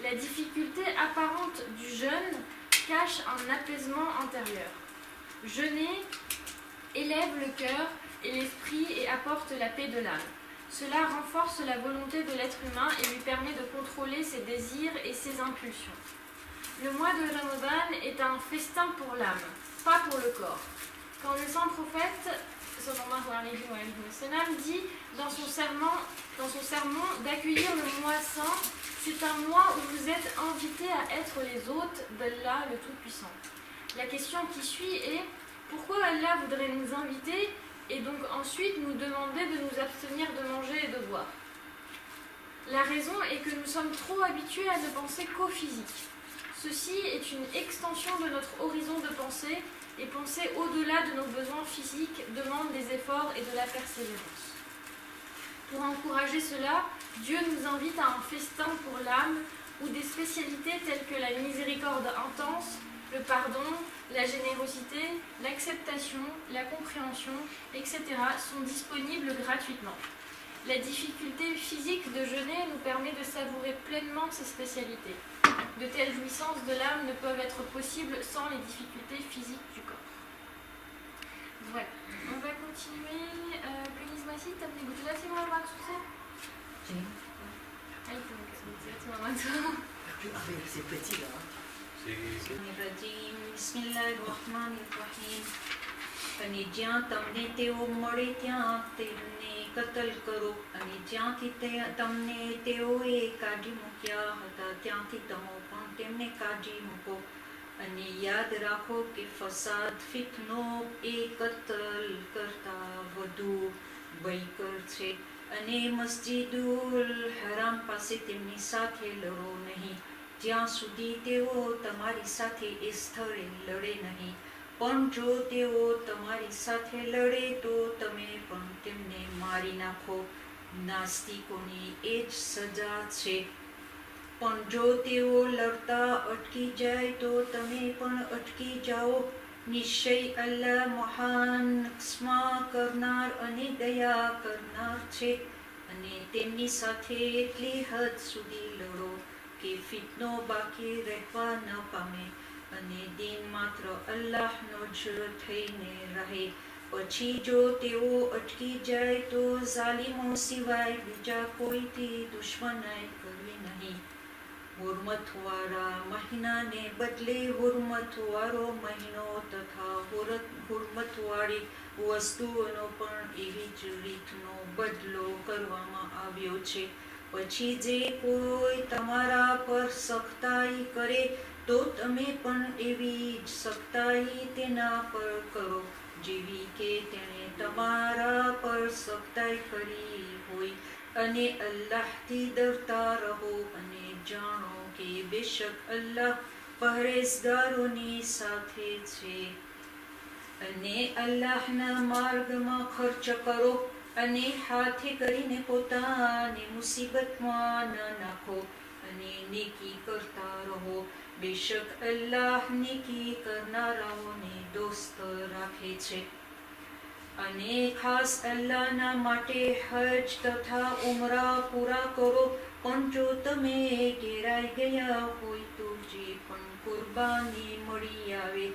La difficulté apparente du jeûne cache un apaisement intérieur. Jeûner élève le cœur et l'esprit et apporte la paix de l'âme. Cela renforce la volonté de l'être humain et lui permet de contrôler ses désirs et ses impulsions. Le mois de Ramadan est un festin pour l'âme, pas pour le corps. Quand le saint prophète sallallahu alayhi wa sallam dit dans son sermon d'accueillir le mois saint, c'est un mois où vous êtes invités à être les hôtes d'Allah le Tout-Puissant. La question qui suit est pourquoi Allah voudrait nous inviter et donc ensuite nous demander de nous abstenir de manger et de boire? La raison est que nous sommes trop habitués à ne penser qu'au physique. Ceci est une extension de notre horizon de pensée et penser au-delà de nos besoins physiques demande des efforts et de la persévérance. Pour encourager cela, Dieu nous invite à un festin pour l'âme où des spécialités telles que la miséricorde intense, le pardon, la générosité, l'acceptation, la compréhension, etc. sont disponibles gratuitement. La difficulté physique de jeûner nous permet de savourer pleinement ces spécialités. De telles jouissances de l'âme ne peuvent être possibles sans les difficultés physiques du corps. Voilà, on va continuer. Plenis Massi, t'as mis beaucoup de la maksudnya? C'est petit là. બિસ્મિલ્લાહિર્રહમાનિર્રહીમ. અને જ્યાં તમને તેઓ મળે ત્યાં તેમને કતલ કરો અને જ્યાંથી તમને તેઓએ કાઢી મૂક્યા હતા ત્યાંથી તમે પણ તેમને કાઢી મૂકો અને યાદ રાખો કે ફસાદ ફિતનો એ કતલ કરતા વધુ ભયંકર છે અને મસ્જિદુલ હરામ પાસે તેમની સાથે લડો નહીં જ્યાં સુધી તેઓ તમારી સાથે એ સ્થળે લડે નહીં પણ જો તેઓ તમારી સાથે લડે તો તમે પણ તેમને મારી નાખો નાસ્તિકોની એ જ સજા છે પણ જો તેઓ લડતા અટકી જાય તો તમે પણ અટકી જાઓ નિશ્ચય અલ્લાહ મહાન ક્ષમા કરનાર અને દયા કરનાર છે અને તેમની સાથે એટલી હદ સુધી લડો કે ફિતનો બાકી રહેવા ન પામે અને દીન માત્ર અલ્લાહનો જ થઈને રહે પછી જો તેઓ અટકી જાય તો ઝાલિમો સિવાય બીજા કોઈથી દુશ્મનાઈ કરવી નહીં હુરમતવાળા મહિનાને બદલે હુરમતવાળો મહિનો તથા હુરમતવાળી વસ્તુઓનો પણ એવી જ રીતનો બદલો કરવામાં આવ્યો છે પછી જે કોઈ તમારા પર સખ્તાઈ કરે તો તમે પણ એવી જ સખ્તાઈ તેના પર કરો જેવી કે તેણે તમારા પર સખ્તાઈ કરી હોય અને અલ્લાહથી ડરતા રહો અને જાણો કે બેશક અલ્લાહ પહેરેજગારોની સાથે છે અને અલ્લાહના માર્ગમાં ખર્ચ કરો અને હાથે કરીને પોતાને મુસીબતમાં ન નાખો અને નેકી કરતા રહો બેશક અલ્લાહ નેકી કરનારાઓને દોસ્ત રાખે છે અને ખાસ અલ્લાહના માટે હજ તથા ઉમરા પૂરા કરો પણ જો તમે ઘેરાઈ ગયા હોય તો જે પણ કુરબાની મળી આવે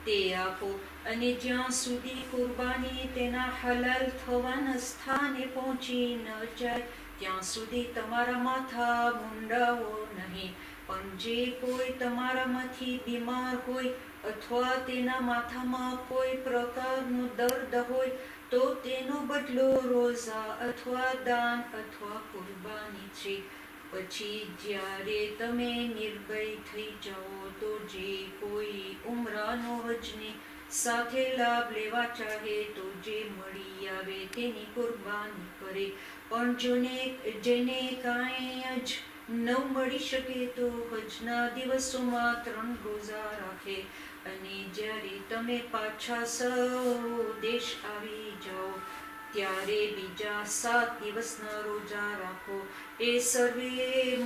તે આપો અને જ્યાં સુધી કુરબાની તેના હલાલ થવાના સ્થાને પહોંચી ન જાય ત્યાં સુધી તમારા માથા મુંડાવો નહીં પણ જે કોઈ તમારામાંથી બીમાર હોય અથવા તેના માથામાં કોઈ પ્રકારનું દર્દ હોય તો તેનો બદલો રોઝા અથવા દાન અથવા કુરબાની છે પછી જ્યારે તમે નિર્ભય થઈ જાઓ તો જે કોઈ ઉમરાનો હજની સાથે લાભ લેવા ચાહે તો જે મળી આવે તેની કુરબાની કરે પણ જેને કાંઈ જ ન મળી શકે તો હજના દિવસોમાં 3 રોઝા રાખે અને જ્યારે તમે પાછા સ્વદેશ આવી જાઓ ત્યારે બીજા 7 દિવસના રોજા રાખો એ સર્વે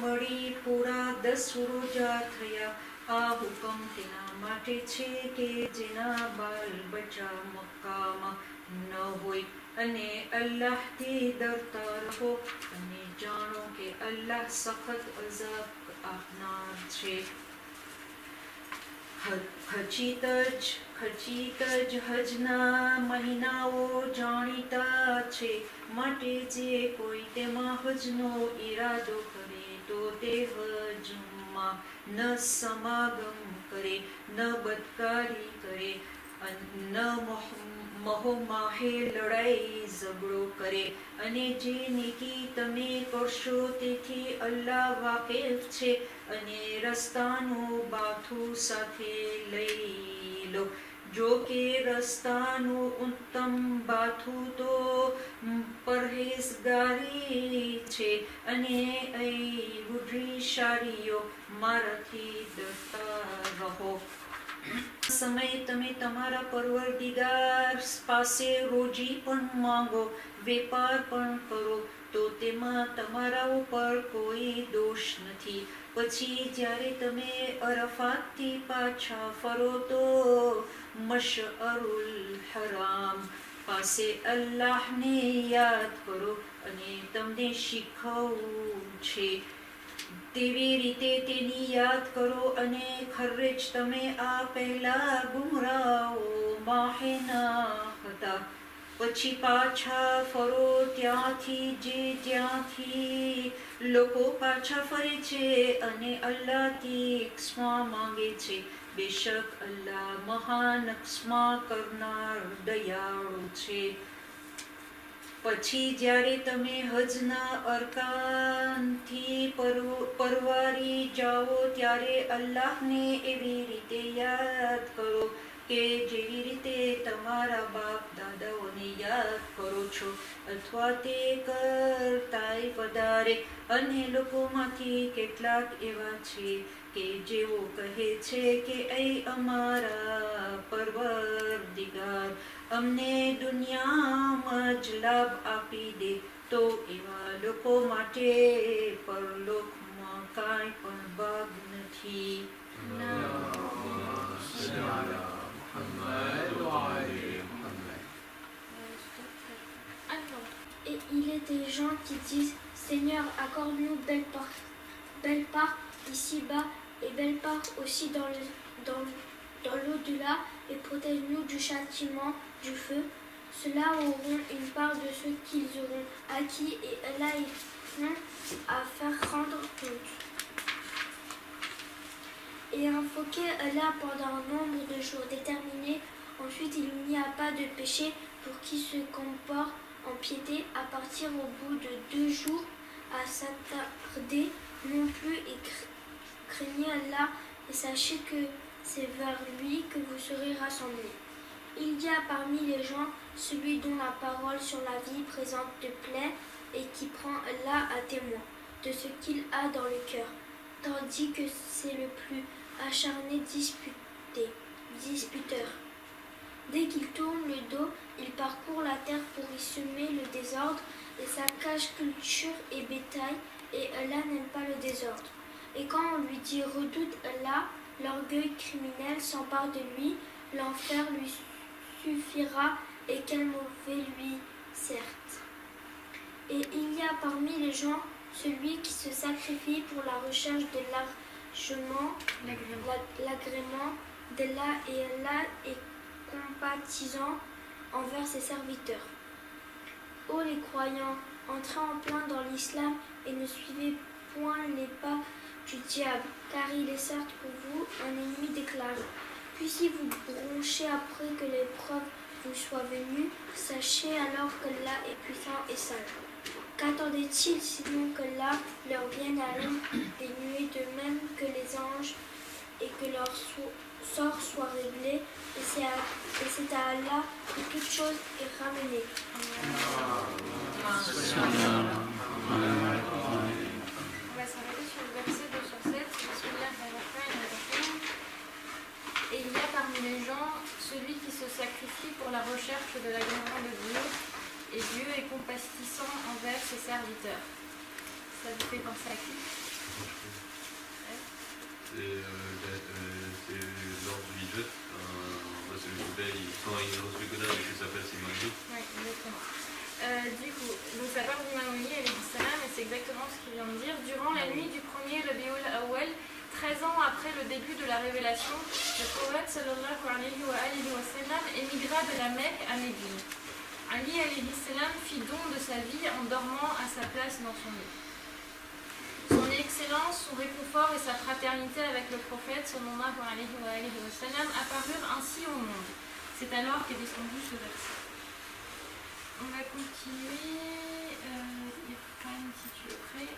મળી પૂરા 10 રોજા થયા આ હુકમ તેના માટે છે કે જેના બાલ બચ્ચા મક્કામાં ન હોય અને અલ્લાહથી ડરતા રહો અને જાણો કે અલ્લાહ સખત અઝાબ આપનાર છે. ખચિત જ હજના મહિનાઓ જાણીતા છે, માટે જે કોઈ તેમાં હજનો ઈરાદો કરે તો તે હજમાં ન સમાગમ કરે, ન બદકારી કરે, ન મહોમાહે લડાઈ ઝઘડો કરે, અને જે નેકી તમે કરશો તેથી અલ્લાહ વાકેફ છે, અને રસ્તાનું બાથું સાથે લઈ લો. જો કે રસ્તાનું ઉત્તમ બાથું તો પરહેઝગારી છે, અને એ બુદ્ધિશાળીઓ મારાથી ડરતા રહો. સમય તમે તમારા પરવરદિગાર પાસે રોજી પણ માંગો, વેપાર પણ કરો, તો તેમાં તમારા ઉપર કોઈ દોષ નથી. પછી જ્યારે તમે અરફાતથી પાછા ફરો તો મશઅરુલ હરામ પાસે અલ્લાહને યાદ કરો, અને તમને શીખવવું છે તેવી રીતે તેની યાદ કરો. અને ખરેજ તમે આ પહેલા ગુમરાહોમાં હતા. પછી પાછા ફરો જ્યાંથી લોકો પાછા ફરે છે, અને અલ્લાહથી ક્ષમા માંગે છે. બેશક અલ્લાહ મહાન ક્ષમા કરનાર દયાળુ છે. પછી જ્યારે તમે હજના અરકાનથી પરવારી જાઓ ત્યારે અલ્લાહને એવી રીતે યાદ કરો કે જેવી રીતે તમારા બાપ દાદાઓને યાદ કરો છો, અથવા તે કરતાંય વધારે. અને લોકોમાંથી કેટલાક એવા છે કે જેઓ કહે છે કે એ અમારા પરવરદિગાર અમને દુનિયામાં જ લાભ આપી દે, તો એવા લોકો માટે પરલોકમાં કાંઈ પણ ભાગ નથી. Et il est des gens qui disent: Seigneur, accorde-nous belle part ici-bas et belle part aussi dans l'au-delà, et protège-nous du châtiment du feu. Ceux-là auront une part de ce qu'ils auront acquis, et Allah est prompt à faire rendre compte. Et invoquez Allah pendant un nombre de jours déterminés. Ensuite, il n'y a pas de péché pour qui se comporte en piété à partir au bout de 2 jours à s'attarder non plus, et craignez Allah et sachez que c'est vers lui que vous serez rassemblés. Il y a parmi les gens celui dont la parole sur la vie présente te plaît et qui prend Allah à témoin de ce qu'il a dans le cœur, tandis que c'est le plus acharné disputeur. Dès qu'il tourne le dos, il parcourt la terre pour y semer le désordre et saccage culture et bétail, et Allah n'aime pas le désordre. Et quand on lui dit redoute Allah, l'orgueil criminel s'empare de lui, l'enfer lui suffira, et quel mauvais lui, certes. Et il y a parmi les gens celui qui se sacrifie pour la recherche de l'agrément d'Allah, et Allah est compatissant envers ses serviteurs. Ô les croyants, entrez en plein dans l'islam et ne suivez point les pas du diable, car il est certes pour vous un ennemi déclaré. Puis si vous bronchez après que l'épreuve vous soit venue, sachez alors qu'Allah est puissant et sage. Qu'attendait-il sinon qu'Allah leur vienne à l'aide des nuées, de même que les anges, et que leur sort soit réglé, et c'est à Allah que toute chose est ramenée. On va s'arrêter sur le verset 207. Et il y a parmi les gens celui qui se sacrifie pour la recherche de l'agrément de Dieu, et Dieu est compatissant envers ses serviteurs. Ça vous fait penser à qui? C'est lors du hijab, c'est le Soubel, quand il reçoit Godard et que ça s'appelle Simoni. Oui, exactement. Du coup, donc ça parle d'Imam Ali, et c'est exactement ce qu'il vient de dire. Durant la nuit du premier Rabiul Awwal, la révélation, le prophète sallallahu alayhi wa sallam émigra de la Mecque à Médine. Ali alayhi salam fit don de sa vie en dormant à sa place dans son lit. Son excellence, son réconfort et sa fraternité avec le prophète sallallahu alayhi wa sallam apparurent ainsi au monde. C'est alors qu'est descendu ce verset. On va continuer, Irfan, si tu es prêt,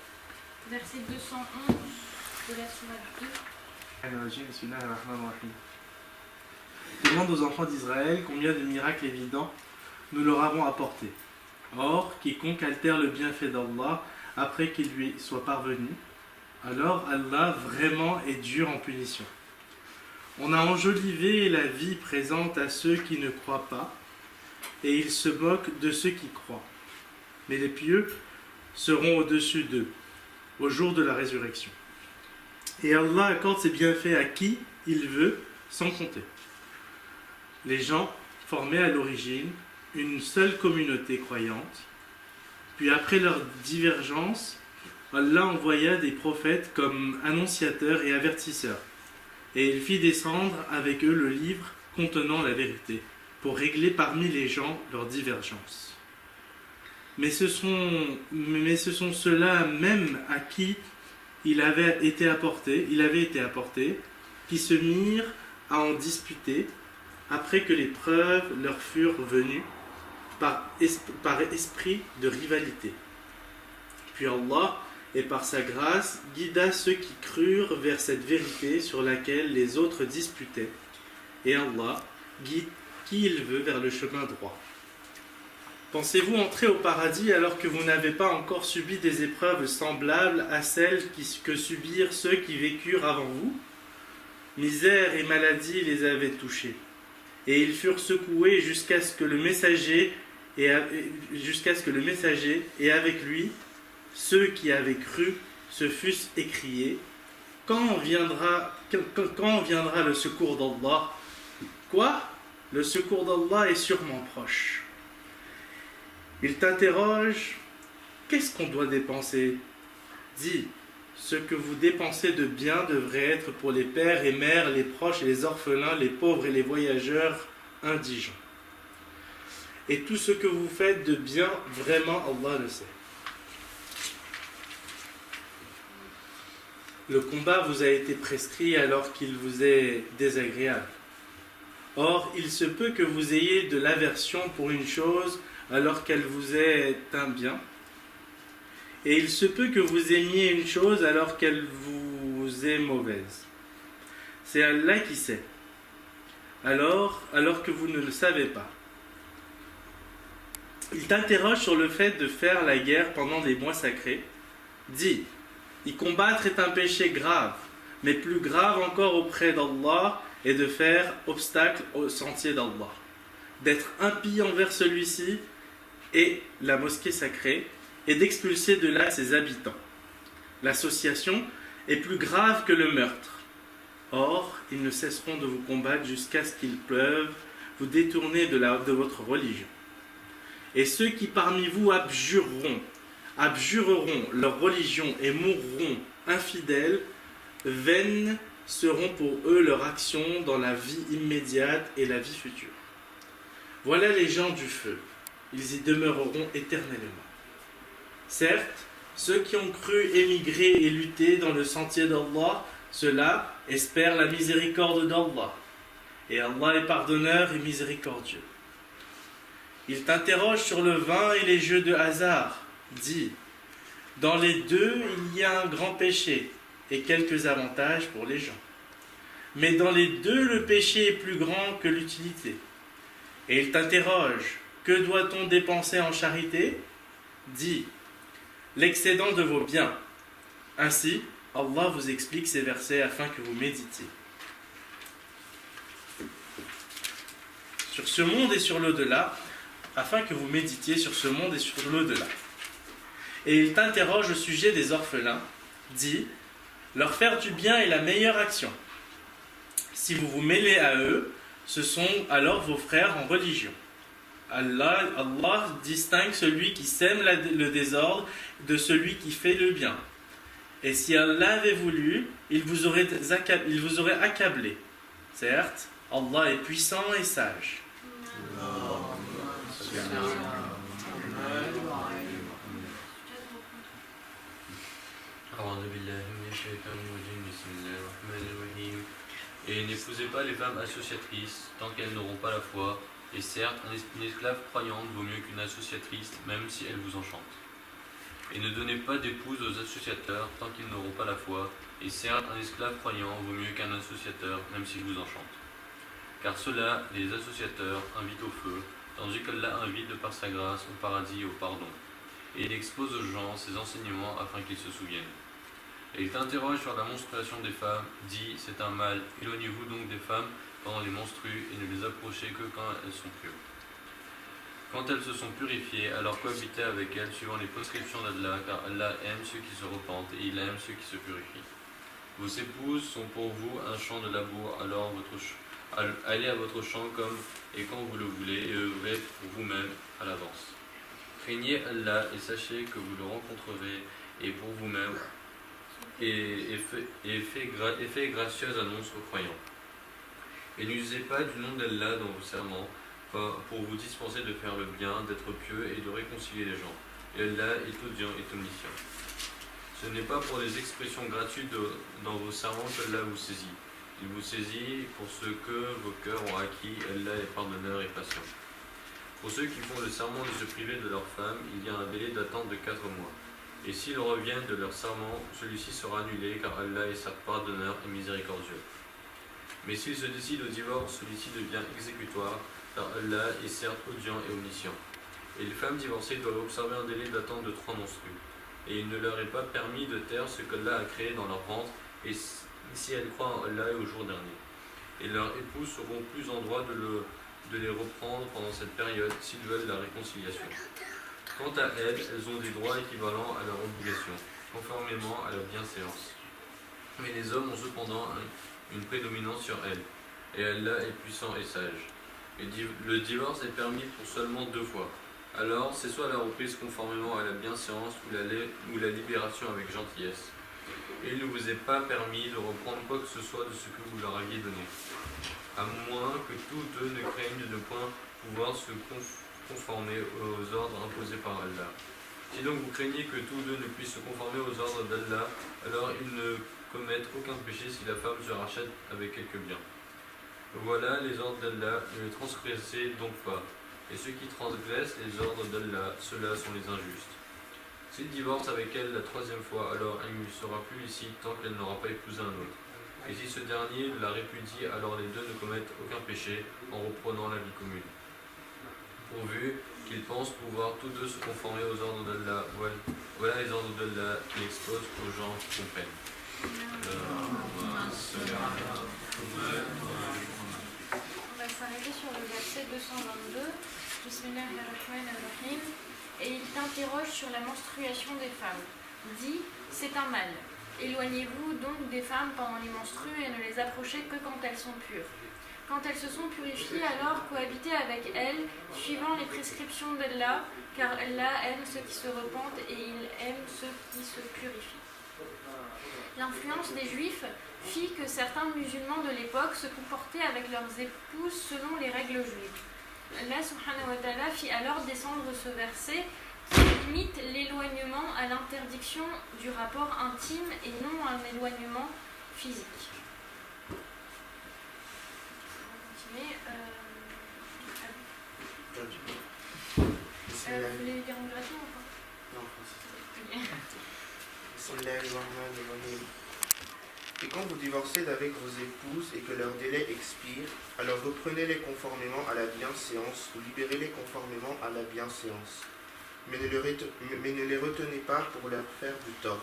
verset 211 de la sourate 2. Demande aux enfants d'Israël combien de miracles évidents nous leur avons apportés. Or, quiconque altère le bienfait d'Allah après qu'il lui soit parvenu, alors Allah vraiment est dur en punition. On a enjolivé la vie présente à ceux qui ne croient pas, et il se moque de ceux qui croient. Mais les pieux seront au-dessus d'eux, au jour de la résurrection. Et Allah accorde ses bienfaits à qui il veut, sans compter. Les gens formaient à l'origine une seule communauté croyante, puis après leur divergence, Allah envoya des prophètes comme annonciateurs et avertisseurs, et il fit descendre avec eux le livre contenant la vérité, pour régler parmi les gens leurs divergences. Mais ce sont ceux-là même à qui il avait été apporté, qui se mirent à en disputer après que les preuves leur furent venues par esprit de rivalité. Puis Allah, et par sa grâce, guida ceux qui crurent vers cette vérité sur laquelle les autres disputaient. Et Allah guide qui il veut vers le chemin droit. Pensez-vous entrer au paradis alors que vous n'avez pas encore subi des épreuves semblables à celles que subirent ceux qui vécurent avant vous? Misère et maladie les avaient touchés, et ils furent secoués jusqu'à ce que le messager et avec lui ceux qui avaient cru se fussent écriés: quand viendra le secours d'Allah? Quoi? Le secours d'Allah est sûrement proche. Il t'interroge: qu'est-ce qu'on doit dépenser? Dis: ce que vous dépensez de bien devrait être pour les pères et mères, les proches et les orphelins, les pauvres et les voyageurs indigents. Et tout ce que vous faites de bien, vraiment Allah le sait. Le combat vous a été prescrit alors qu'il vous est désagréable. Or, il se peut que vous ayez de l'aversion pour une chose alors qu'elle vous est un bien. Et il se peut que vous aimiez une chose alors qu'elle vous est mauvaise. C'est Allah qui sait. Alors que vous ne le savez pas. Il t'interroge sur le fait de faire la guerre pendant les mois sacrés. Dis: y combattre est un péché grave, mais plus grave encore auprès d'Allah est de faire obstacle au sentier d'Allah, d'être impie envers celui-ci et la mosquée sacrée, et d'expulser de là ses habitants. L'association est plus grave que le meurtre. Or, ils ne cesseront de vous combattre jusqu'à ce qu'ils peuvent vous détourner de votre religion. Et ceux qui parmi vous abjureront leur religion et mourront infidèles, vaines seront pour eux leurs actions dans la vie immédiate et la vie future. Voilà les gens du feu, ils y demeureront éternellement. Certes, ceux qui ont cru émigrer et lutter dans le sentier d'Allah, ceux-là espèrent la miséricorde d'Allah. Et Allah est pardonneur et miséricordieux. Il t'interroge sur le vin et les jeux de hasard. Dis: dans les deux, il y a un grand péché et quelques avantages pour les gens. Mais dans les deux, le péché est plus grand que l'utilité. Et il t'interroge: que doit-on dépenser en charité? Dis: l'excédent de vos biens. Ainsi, Allah vous explique ces versets afin que vous méditiez. Sur ce monde et sur l'au-delà, afin que vous méditiez sur ce monde et sur l'au-delà. Et il t'interroge au sujet des orphelins. Dis: leur faire du bien est la meilleure action. Si vous vous mêlez à eux, ce sont alors vos frères en religion. Allah distingue celui qui sème le désordre de celui qui fait le bien. Et si Allah avait voulu, il vous aurait accablé. Certes, Allah est puissant et sage. Et n'épousez pas les femmes associatrices tant qu'elles n'auront pas la foi. Et certes, une esclave croyante vaut mieux qu'une associatrice, même si elle vous enchante. Et ne donnez pas d'épouse aux associateurs tant qu'ils n'auront pas la foi. Et certes, un esclave croyant vaut mieux qu'un associateur, même s'il vous enchante. Car ceux-là, les associateurs, invitent au feu, tandis qu'Allah invite de par sa grâce au paradis et au pardon. Et il expose aux gens ses enseignements afin qu'ils se souviennent. Et il t'interroge sur la menstruation des femmes, dit, c'est un mal, éloignez-vous donc des femmes pendant les menstrues et ne les approchez que quand elles sont pures. Quand elles se sont purifiées, alors cohabitez avec elles suivant les prescriptions d'Allah, car Allah aime ceux qui se repentent et il aime ceux qui se purifient. Vos épouses sont pour vous un champ de labour, alors allez à votre champ comme et quand vous le voulez et œuvrez pour vous-même à l'avance. Craignez Allah et sachez que vous le rencontrerez et pour vous-même et fait gracieuse annonce aux croyants. Et n'usez pas du nom d'Allah dans vos serments pour vous dispenser de faire le bien, d'être pieux et de réconcilier les gens. Et Allah est audient et omniscient. Ce n'est pas pour des expressions gratuites dans vos serments qu'Allah vous saisit. Il vous saisit pour ce que vos cœurs ont acquis. Allah est pardonneur et patient. Pour ceux qui font le serment de se priver de leur femme, il y a un délai d'attente de 4 mois. Et s'ils reviennent de leur serment, celui-ci sera annulé car Allah est certes pardonneur et miséricordieux. Mais s'ils se décident au divorce, celui-ci devient exécutoire car Allah est certes audient et omniscient. Et les femmes divorcées doivent observer un délai d'attente de 3 menstrues. Et il ne leur est pas permis de taire ce qu'Allah a créé dans leur ventre, et si elles croient en Allah et au jour dernier. Et leurs épouses seront plus en droit de les reprendre pendant cette période s'ils veulent la réconciliation. Quant à elles, elles ont des droits équivalents à leur obligation, conformément à leur bienséance. Mais les hommes ont cependant une prédominance sur elles, et Allah est puissant et sage. Et le divorce est permis pour seulement 2 fois. Alors, c'est soit la reprise conformément à la bienséance ou la libération avec gentillesse. Et il ne vous est pas permis de reprendre quoi que ce soit de ce que vous leur aviez donné, à moins que tous deux ne craignent de ne point pouvoir se conformer aux ordres imposés par Allah. Si donc vous craignez que tous deux ne puissent se conformer aux ordres d'Allah, alors ils ne commettent aucun péché si la femme se rachète avec quelque bien. Voilà les ordres d'Allah, ne les transgressez donc pas. Et ceux qui transgressent les ordres d'Allah, ceux-là sont les injustes. S'il divorce avec elle la 3e fois, alors elle ne sera plus licite tant qu'elle n'aura pas épousé un autre. Et si ce dernier la répudie, alors les deux ne commettent aucun péché en reprenant la vie commune. Pourvu qu'ils pensent pouvoir tous deux se conformer aux ordres d'Allah. Voilà les ordres d'Allah qu'il expose aux gens qui comprennent. On va s'arrêter sur le verset 222. Bismillahirrahmanirrahim. Et il t'interroge sur la menstruation des femmes. Dit, c'est un mal. Éloignez-vous donc des femmes pendant les menstrues et ne les approchez que quand elles sont pures. Quand elles se sont purifiées, alors cohabitez avec elles, suivant les prescriptions d'Allah, car Allah aime ceux qui se repentent et il aime ceux qui se purifient. L'influence des Juifs fit que certains musulmans de l'époque se comportaient avec leurs épouses selon les règles juives. Allah subhanahu wa ta'ala fit alors descendre ce verset qui limite l'éloignement à l'interdiction du rapport intime et non à un éloignement physique. On va continuer. Vous voulez dire en gratuit ou pas? Non, français. Bismillahirrahmanirrahim. Et quand vous divorcez d'avec vos épouses et que leur délai expire, alors reprenez-les conformément à la bienséance ou libérez-les conformément à la bienséance. Mais ne les retenez pas pour leur faire du tort.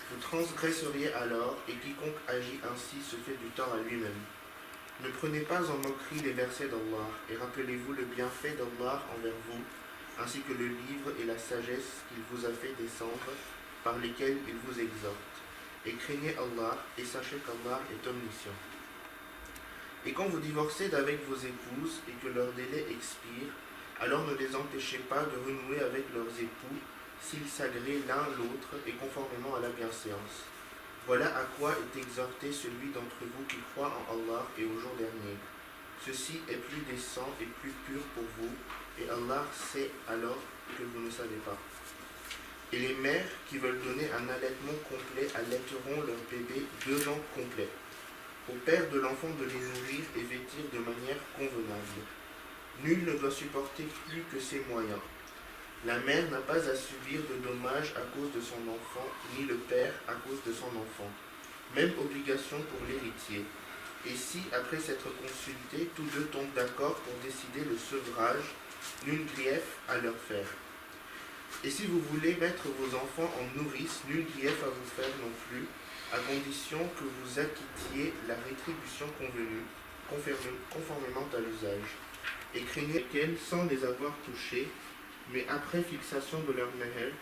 Vous transgresseriez alors, et quiconque agit ainsi se fait du tort à lui-même. Ne prenez pas en moquerie les versets d'Allah, et rappelez-vous le bienfait d'Allah envers vous, ainsi que le livre et la sagesse qu'il vous a fait descendre, par lesquels il vous exhorte. Et craignez Allah, et sachez qu'Allah est omniscient. Et quand vous divorcez d'avec vos épouses, et que leur délai expire, alors ne les empêchez pas de renouer avec leurs époux, s'ils s'agréent l'un l'autre et conformément à la bienséance. Voilà à quoi est exhorté celui d'entre vous qui croit en Allah et au jour dernier. Ceci est plus décent et plus pur pour vous, et Allah sait alors que vous ne savez pas. Et les mères qui veulent donner un allaitement complet allaiteront leur bébé 2 ans complets. Au père de l'enfant de les nourrir et vêtir de manière convenable. Nul ne doit supporter plus que ses moyens. La mère n'a pas à subir de dommages à cause de son enfant, ni le père à cause de son enfant. Même obligation pour l'héritier. Et si, après s'être consultés, tous deux tombent d'accord pour décider le sevrage, nul grief à leur faire. Et si vous voulez mettre vos enfants en nourrice, nul grief à vous faire non plus, à condition que vous acquittiez la rétribution convenue, conformément à l'usage. Et craignez qu'elles, sans les avoir touchées, mais après fixation de leur meher,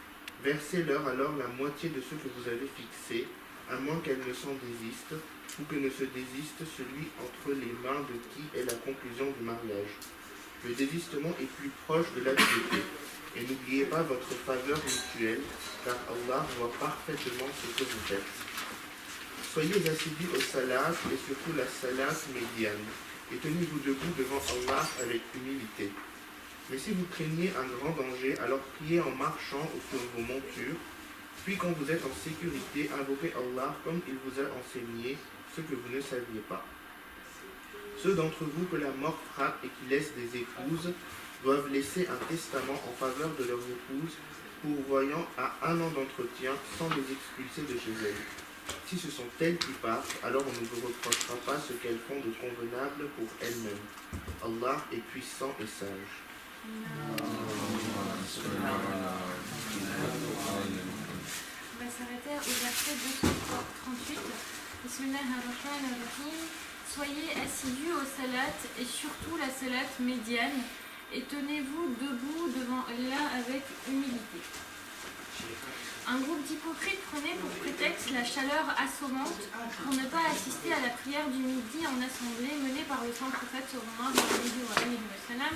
versez-leur alors la moitié de ce que vous avez fixé, à moins qu'elles ne s'en désistent, ou que ne se désiste celui entre les mains de qui est la conclusion du mariage. Le désistement est plus proche de la piété, et n'oubliez pas votre faveur mutuelle, car Allah voit parfaitement ce que vous faites. Soyez assidus au salat, et surtout la salat médiane, et tenez-vous debout devant Allah avec humilité. Mais si vous craignez un grand danger, alors priez en marchant ou sur vos montures, puis quand vous êtes en sécurité, invoquez Allah comme il vous a enseigné ce que vous ne saviez pas. Ceux d'entre vous que la mort frappe et qui laissent des épouses doivent laisser un testament en faveur de leurs épouses, pourvoyant à 1 an d'entretien sans les expulser de chez elles. Si ce sont elles qui partent, alors on ne vous reprochera pas ce qu'elles font de convenable pour elles-mêmes. Allah est puissant et sage. On va s'arrêter au verset 238. Bismillahirrahmanirrahim. Soyez assidus au salat et surtout la salat médiane et tenez-vous debout devant Allah avec humilité. Un groupe d'hypocrites prenait pour prétexte la chaleur assommante pour ne pas assister à la prière du midi en assemblée menée par le saint prophète sallallahu alayhi wa sallam.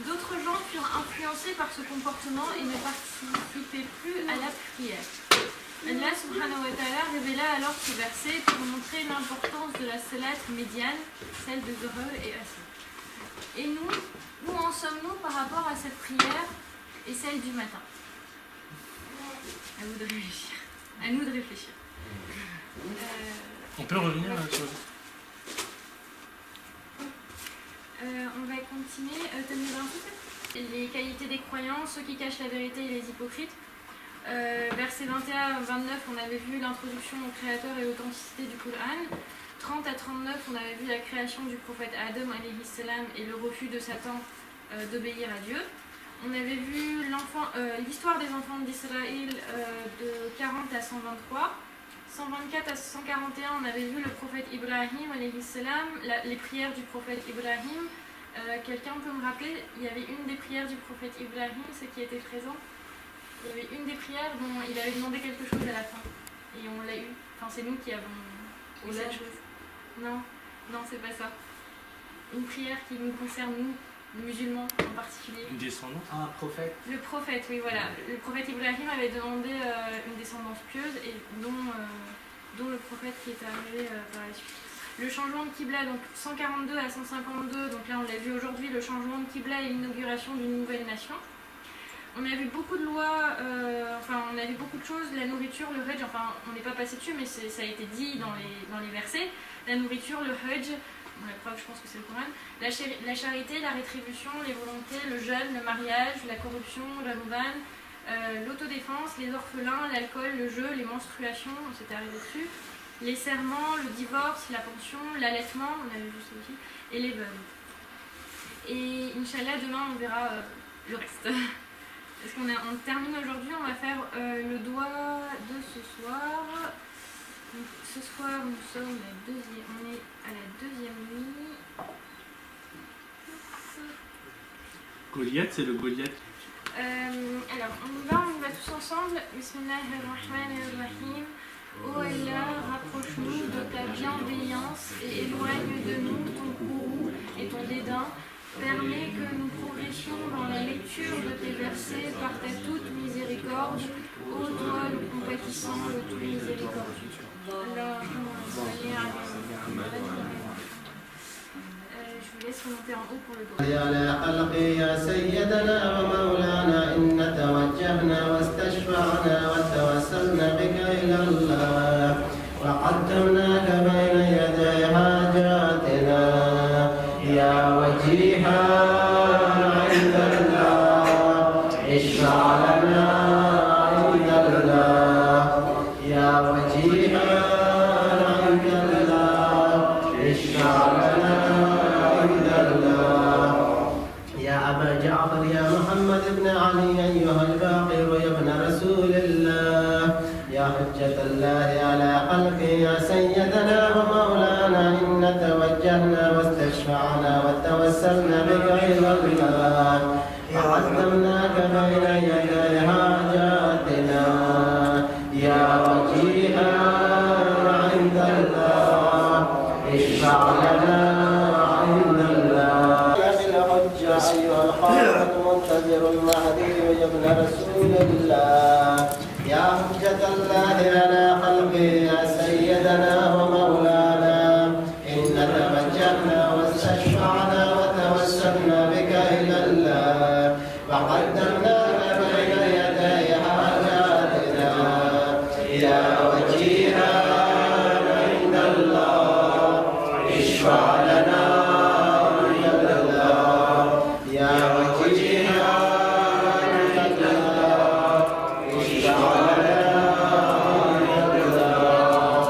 D'autres gens furent influencés par ce comportement et ne participaient plus à la prière. Allah subhanahu wa ta'ala révéla alors ce verset pour montrer l'importance de la salat médiane, celle de Zuhr et Asr. Et nous, où en sommes-nous par rapport à cette prière et celle du matin? À vous de réfléchir. À nous de réfléchir. On peut revenir sur... On va continuer. Tenir un peu. Les qualités des croyants, ceux qui cachent la vérité et les hypocrites. Versets 21 à 29, on avait vu l'introduction au Créateur et l'authenticité du Coran. 30 à 39, on avait vu la création du prophète Adam alayhi salam et le refus de Satan d'obéir à Dieu. On avait vu l'histoire des enfants d'Israël de 40 à 123. 124 à 141, on avait vu le prophète Ibrahim alayhi salam, les prières du prophète Ibrahim. Quelqu'un peut me rappeler, il y avait une des prières du prophète Ibrahim, ceux qui étaient présents. Il y avait une des prières dont il avait demandé quelque chose à la fin. Et on l'a eu. Enfin, c'est nous qui avons eu cette chose. Non, c'est pas ça. Une prière qui nous concerne, nous, les musulmans en particulier. Une descendance? Un prophète. Le prophète, oui, voilà. Le prophète Ibrahim avait demandé une descendance pieuse et dont le prophète qui est arrivé par la suite. Le changement de Qibla, donc 142 à 152, donc là on l'a vu aujourd'hui, le changement de Qibla et l'inauguration d'une nouvelle nation. On a vu beaucoup de lois, on a vu beaucoup de choses, la nourriture, le Hajj, enfin on n'est pas passé dessus mais ça a été dit dans les versets. La nourriture, le Hajj, la preuve je pense que c'est le Coran, la charité, la rétribution, les volontés, le jeûne, le mariage, la corruption, la Ramadan, l'autodéfense, les orphelins, l'alcool, le jeu, les menstruations, on s'était arrivé dessus, les serments, le divorce, la pension, l'allaitement, on avait vu ça aussi, et les veuves. Et Inch'Allah, demain on verra le reste. Parce qu'on termine aujourd'hui, on va faire le doigt de ce soir. Donc, ce soir, on est à la deuxième nuit. Goliath, c'est le Goliath. Alors, on y va tous ensemble. Bismillahirrahmanirrahim. Ô Allah, rapproche-nous de ta bienveillance et éloigne de nous ton courroux et ton dédain. Permets que nous progressions dans la lecture de tes versets par ta toute miséricorde, ô toi le compatissant, le tout miséricordieux. Je vous laisse remonter en haut pour le droit. على خلقي يا سيدنا ومولانا إن توجهنا واستشفعنا وتوسلنا بك إلى الله وقدمناك بين يدي حاجاتنا يا وجيها عند الله اشفع لنا عند الله يا وجيها عند الله اشفع لنا عند الله يا أبا جعفر يا محمد بن علي أيها الباقر يا ابن رسول الله يا حجة الله على خلقه يا سيدنا ومولانا إن توجهنا واستشفعنا وتوسلنا بك إلى الله وقدمناك بين يدي حاجاتنا يا وجيها عند الله اشفع لنا عند الله بالحجة أيها القائم المنتظر المهدي يا ابن رسول الله يا حجة الله على خلقه يا سيدنا ومولانا إن توجهنا واستشفعنا وتوسلنا بك إلى الله وقدمناك بين يدي حاجاتنا يا وجيها عند الله اشفع لنا عند الله يا وجيها عند الله اشفع لنا عند الله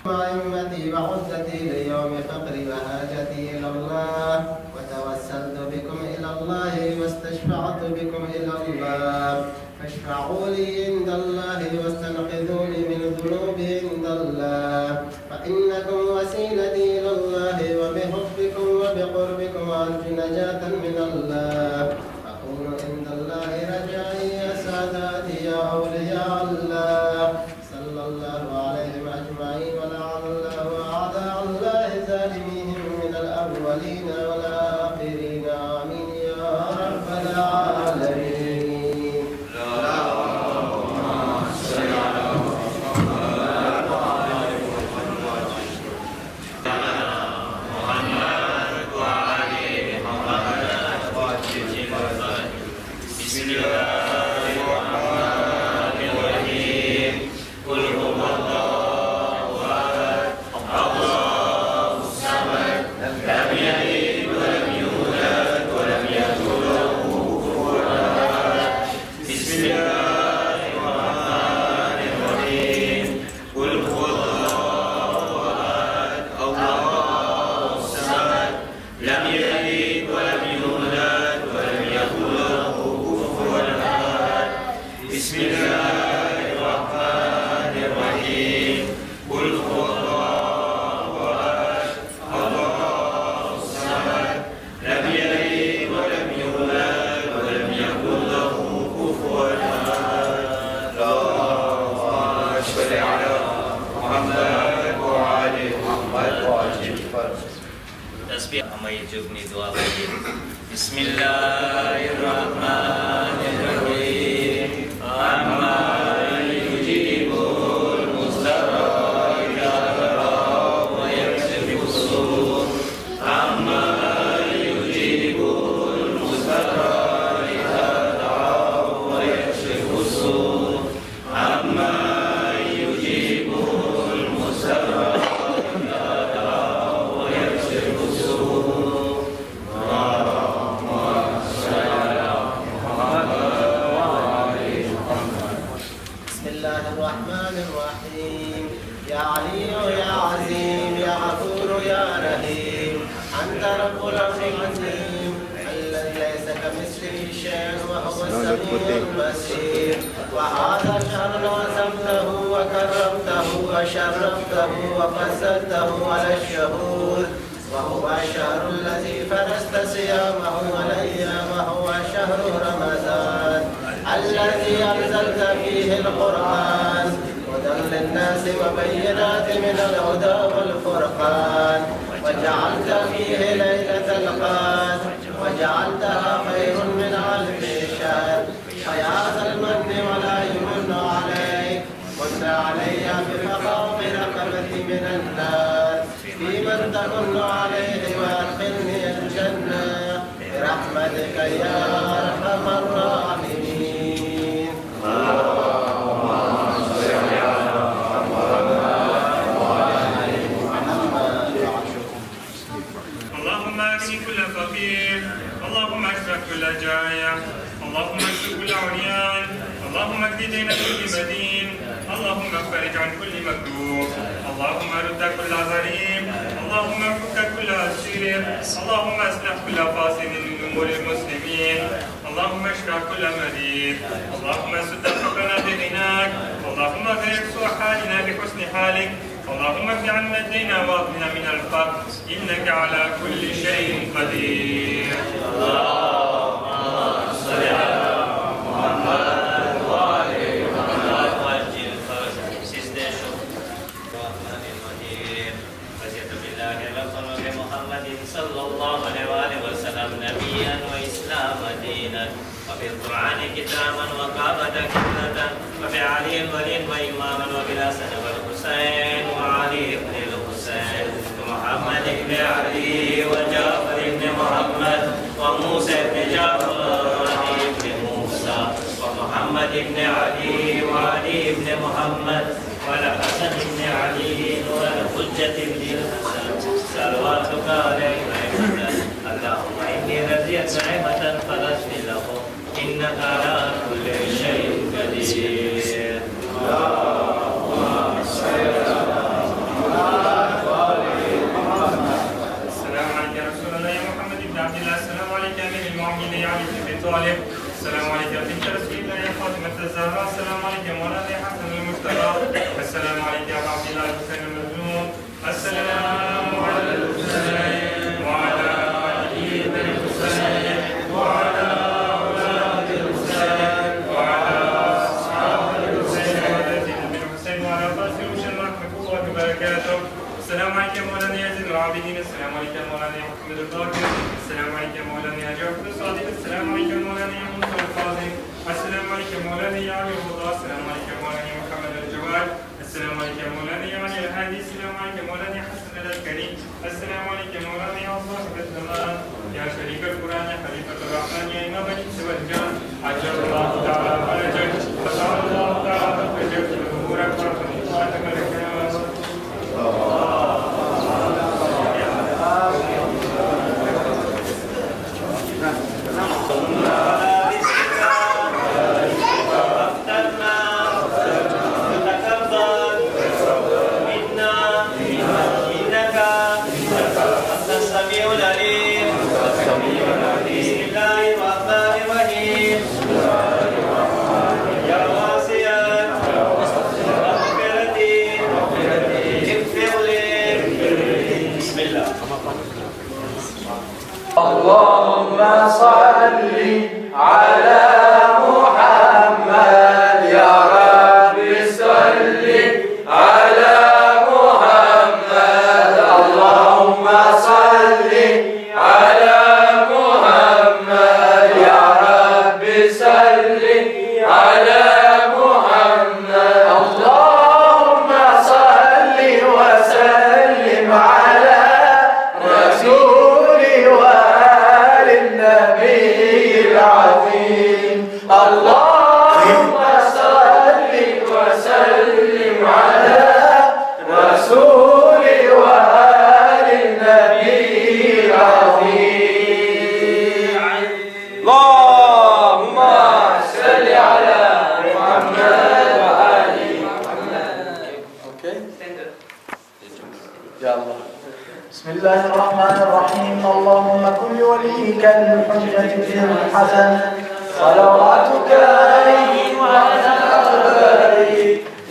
أئمتي وعدتي ليوم فقري وهاجتي إلى الله وتوسلت بكم إلى الله واستشفعت بكم إلى الله فاشفعوا لي عند الله واستنقذوني من ذنوبي عند الله فإنكم وسيلتي إلى الله وبحبكم وبقربكم أرجو نجاة من الله أكون عند الله رجائي يا ساداتي يا أولياء الله صلى الله عليهم أجمعين ولعن الله أعداء الله ظالميهم من الأولين والآخرين آمين يا رب العالمين तस्बीह हमारी जुगनी दुआ पढ़िए बिस्मिल्लाहिर्रहमानिर्रहीम अम्मा युजीबुल मुस्तरा इज़ा दअाहु व यक्शिफुस सूअ अम्मा युजीबुल मुस्तरा इज़ा दअाहु व यक्शिफुस सूअ अम्मा युजीबुल मुस्तरा الرحمن الرحيم يا علي يا عظيم يا غفور يا رحيم أنت رب العرش العظيم الذي ليس كمثله شيء وهو السميع البصير وهذا شهر عزمته وكرمته وشرفته وفضلته على الشهور وهو الشهر الذي فرضت صيامه علي وهو شهر رمضان الذي أنزلت فيه القرآن هدى للناس وبينات من الهدى والفرقان وجعلت فيه ليلة القدر وجعلتها خير من 1000 شهر فيا ذا المن ولا يمن عليك قل علي بفقاق رقبتي من النار فيمن تمن عليه وادخلني الجنة برحمتك يا أرحم الراحمين. اللهم اكفِ كل فقير، اللهم اشفع كل جائع، اللهم اشف كل عريان، اللهم اكف دين كل مدين، اللهم فرج عن كل مكروه، اللهم رد كل غريب، اللهم فك كل اسير، اللهم اصلح كل فاسد من امور المسلمين، اللهم اشفع كل مريض، اللهم سد فقرنا بغناك، اللهم غير سوء حالنا بحسن حالك، اللهم اكف عنا الدين واغننا من الفقر انك على كل شيء قدير. اللهم صل على محمد وعلى محمد وعجل فرجهم سيدنا الرحمن الرحيم وزيد بالله لفظا بمحمد صلى الله عليه وسلم نبيا واسلام دينا وفي القرآن كتابا وكعبة قبلة وفي علي ولي وإماما وبالحسن والحسين وعلي بن الحسين ومحمد بن علي وجعفر بن محمد وموسى بن جعفر وعلي بن موسى ومحمد بن علي وعلي بن محمد والحسن بن علي والحجة بن الحسن صلواتك عليهم أجمعين. اللهم إني رضيت نعمة فلست له إنك على كل شيء قدير. اللهم صل على محمد وعلى محمد. السلام عليك يا رسول الله يا محمد بن عبد الله، السلام عليك يا أمير المؤمنين يا علي بن أبي طالب، السلام عليك يا بنت رسول الله يا فاطمة الزهراء، السلام عليك يا مولانا يا حسن المجتبى، السلام عليك يا عبد الله الحسين المظلوم، السلام على الحسين وعلى علي بن الحسين وعلى أولاد الحسين وعلى أصحاب الحسين وعلى زيد بن الحسين وعلى قاسم الحسين ورحمة الله وبركاته. السلام عليك يا مولانا يا زين العابدين، السلام عليك يا مولانا يا محمد الباقر، السلام عليك يا مولانا يا جعفر الصادق، السلام عليك يا مولانا يا موسى القاضي، السلام عليك يا مولانا يا علي الرضا، السلام عليك يا مولانا يا محمد الجواد، السلام عليك يا مولانا يا علي الهادي، السلام عليك يا مولانا يا حسن الكريم، السلام عليك يا مولانا يا صاحب الزمان يا شريك القرآن يا خليفة الرحمن يا إمام الإنس والجان، عجل الله تعالى فرجك وسعى الله تعالى فرجك وأمورك ورحمتك لك يا اللهم صل على محمد يا رب صل على محمد، اللهم صل على محمد يا رب صل على محمد، اللهم صل وسلم على رسول وآل النبي العظيم. اللهم صل وسلم على رسول وآل النبي العظيم. اللهم صل على محمد وآل محمد. اوكي يلا. بسم الله الرحمن الرحيم. اللهم كن لوليك الحجة بن الحسن صلواتك عليه وعلى آله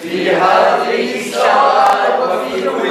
في هذه الساعة وفي كل